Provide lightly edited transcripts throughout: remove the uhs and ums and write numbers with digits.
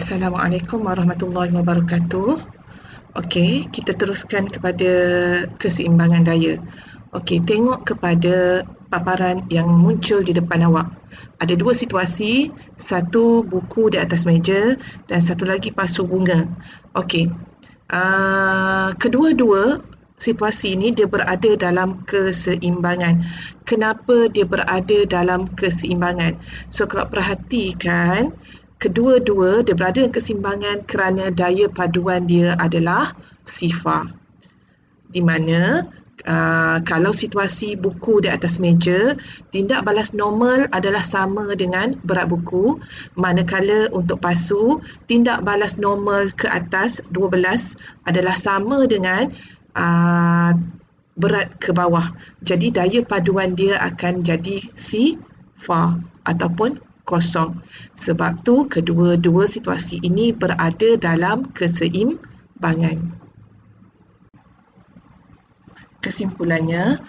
Assalamualaikum warahmatullahi wabarakatuh. Okey, kita teruskan kepada keseimbangan daya. Okey, tengok kepada paparan yang muncul di depan awak. Ada dua situasi, satu buku di atas meja dan satu lagi pasu bunga. Okey, kedua-dua situasi ini dia berada dalam keseimbangan. Kenapa dia berada dalam keseimbangan? So, kalau perhatikan, kedua-dua dia berada dalam keseimbangan kerana daya paduan dia adalah sifar. Di mana kalau situasi buku di atas meja, tindak balas normal adalah sama dengan berat buku, manakala untuk pasu, tindak balas normal ke atas 12 adalah sama dengan berat ke bawah. Jadi daya paduan dia akan jadi sifar ataupun kosong. Sebab tu kedua-dua situasi ini berada dalam keseimbangan. Kesimpulannya,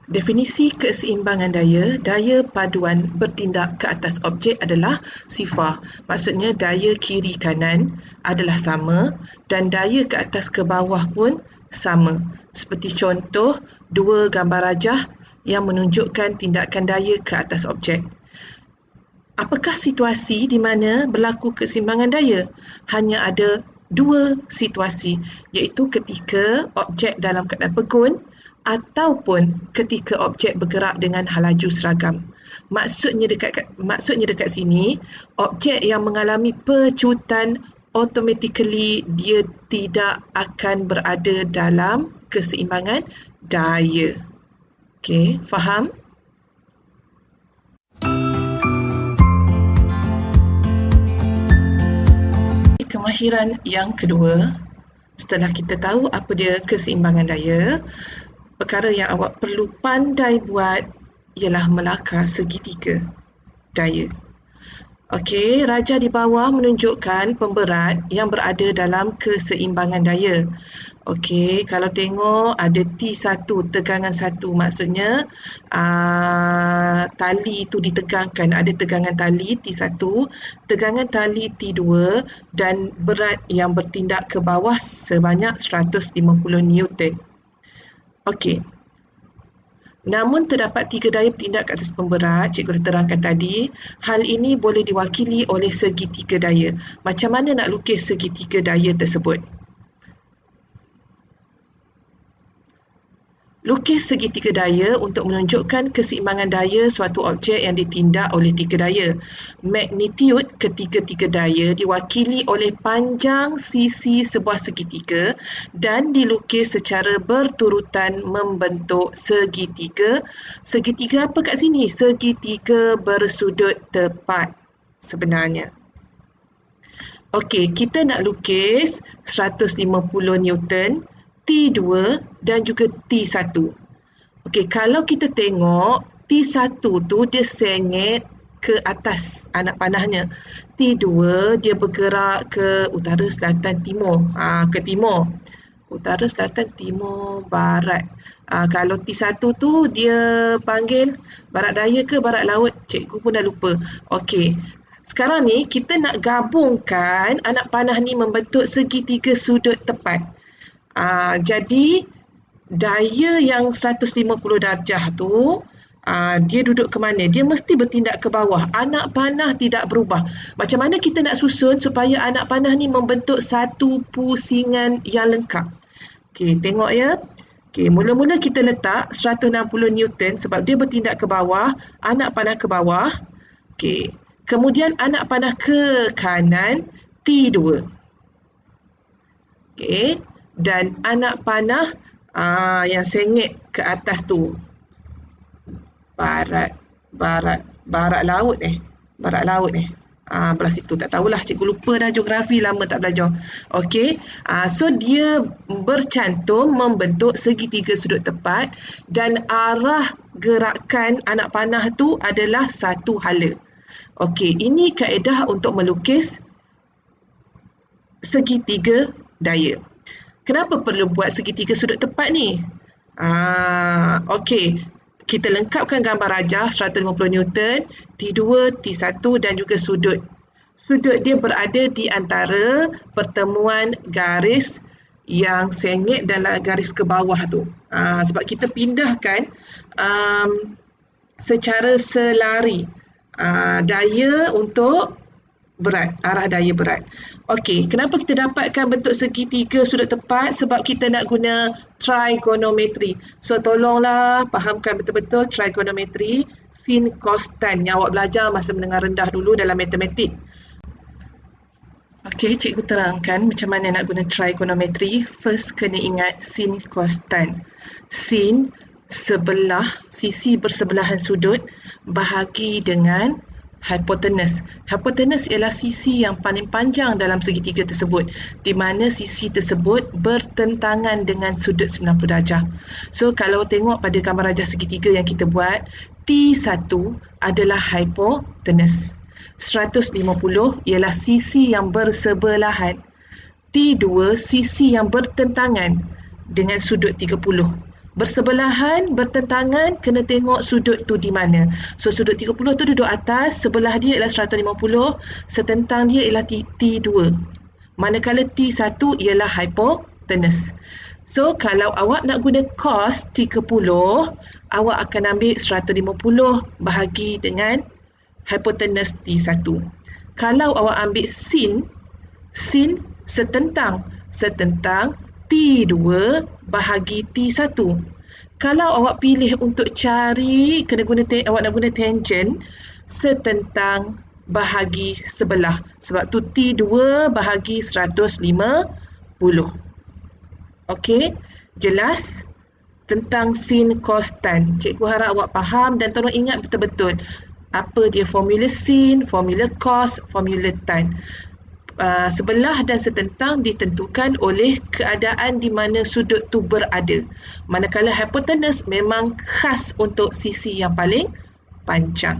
definisi keseimbangan daya, daya paduan bertindak ke atas objek adalah sifar. Maksudnya daya kiri kanan adalah sama dan daya ke atas ke bawah pun sama. Seperti contoh dua gambar rajah yang menunjukkan tindakan daya ke atas objek. Apakah situasi di mana berlaku keseimbangan daya? Hanya ada dua situasi, iaitu ketika objek dalam keadaan pegun ataupun ketika objek bergerak dengan halaju seragam. Maksudnya dekat sini, objek yang mengalami pecutan automatically dia tidak akan berada dalam keseimbangan daya. Okey, faham? Kemahiran yang kedua, setelah kita tahu apa dia keseimbangan daya, perkara yang awak perlu pandai buat ialah melakar segitiga daya. Okey, raja di bawah menunjukkan pemberat yang berada dalam keseimbangan daya. Okey, kalau tengok ada T1, tegangan 1, maksudnya tali itu ditegangkan, ada tegangan tali T1, tegangan tali T2 dan berat yang bertindak ke bawah sebanyak 150 Newton. Okey. Namun terdapat tiga daya bertindak ke atas pemberat, cikgu dah terangkan tadi. Hal ini boleh diwakili oleh segitiga daya. Macam mana nak lukis segitiga daya tersebut? Lukis segitiga daya untuk menunjukkan keseimbangan daya suatu objek yang ditindak oleh tiga daya. Magnitude ketiga-tiga daya diwakili oleh panjang sisi sebuah segitiga dan dilukis secara berturutan membentuk segitiga. Segitiga apa kat sini? Segitiga bersudut tepat sebenarnya. Okey, kita nak lukis 150 Newton, T2 dan juga T1. Okey, kalau kita tengok T1 tu dia sengit ke atas anak panahnya. T2 dia bergerak ke utara, selatan, timur. Ke timur. Utara, selatan, timur, barat. Kalau T1 tu dia panggil barat daya ke barat laut? Cikgu pun dah lupa. Okey. Sekarang ni kita nak gabungkan anak panah ni membentuk segitiga sudut tepat. Jadi daya yang 150 darjah tu dia duduk ke mana? Dia mesti bertindak ke bawah. Anak panah tidak berubah. Macam mana kita nak susun supaya anak panah ni membentuk satu pusingan yang lengkap? Okey, tengok ya. Okey, mula-mula kita letak 160 Newton sebab dia bertindak ke bawah, anak panah ke bawah. Okey, kemudian anak panah ke kanan T2. Okey. Dan anak panah yang sengit ke atas tu barat laut belah situ, tak tahulah, cikgu lupa dah, geografi lama tak belajar. Okey, so dia bercantum membentuk segitiga sudut tepat dan arah gerakan anak panah tu adalah satu hala. Okey, ini kaedah untuk melukis segitiga daya. Kenapa perlu buat segitiga sudut tepat ni? Okey, kita lengkapkan gambar rajah 150 Newton, T2, T1 dan juga sudut Sudut dia berada di antara pertemuan garis yang sengit dan garis ke bawah tu. Sebab kita pindahkan secara selari daya untuk berat, arah daya berat. Okey, kenapa kita dapatkan bentuk segitiga sudut tepat? Sebab kita nak guna trigonometri. So tolonglah fahamkan betul-betul trigonometri, sin, cos, tan yang awak belajar masa menengah rendah dulu dalam matematik. Okey, cikgu terangkan macam mana nak guna trigonometri. First, kena ingat sin, cos, tan. Sin, sebelah, sisi bersebelahan sudut bahagi dengan hypotenuse. Hypotenuse ialah sisi yang paling panjang dalam segitiga tersebut, di mana sisi tersebut bertentangan dengan sudut 90 darjah. So, kalau tengok pada gambar rajah segitiga yang kita buat, T1 adalah hypotenuse. 150 ialah sisi yang bersebelahan. T2 sisi yang bertentangan dengan sudut 30. Bersebelahan, bertentangan, kena tengok sudut tu di mana. So sudut 30 tu duduk atas, sebelah dia ialah 150, setentang dia ialah T2. Manakala T1 ialah hypotenuse. So kalau awak nak guna cos 30, awak akan ambil 150 bahagi dengan hypotenuse T1. Kalau awak ambil sin setentang T2 bahagi T1. Kalau awak pilih untuk cari, awak nak guna tangent, setentang bahagi sebelah. Sebab tu T2 bahagi 150. Okey, jelas tentang sin, cos, tan. Cikgu harap awak faham dan tolong ingat betul-betul apa dia formula sin, formula cos, formula tan. Sebelah dan setentang ditentukan oleh keadaan di mana sudut tu berada. Manakala hypotenuse memang khas untuk sisi yang paling panjang.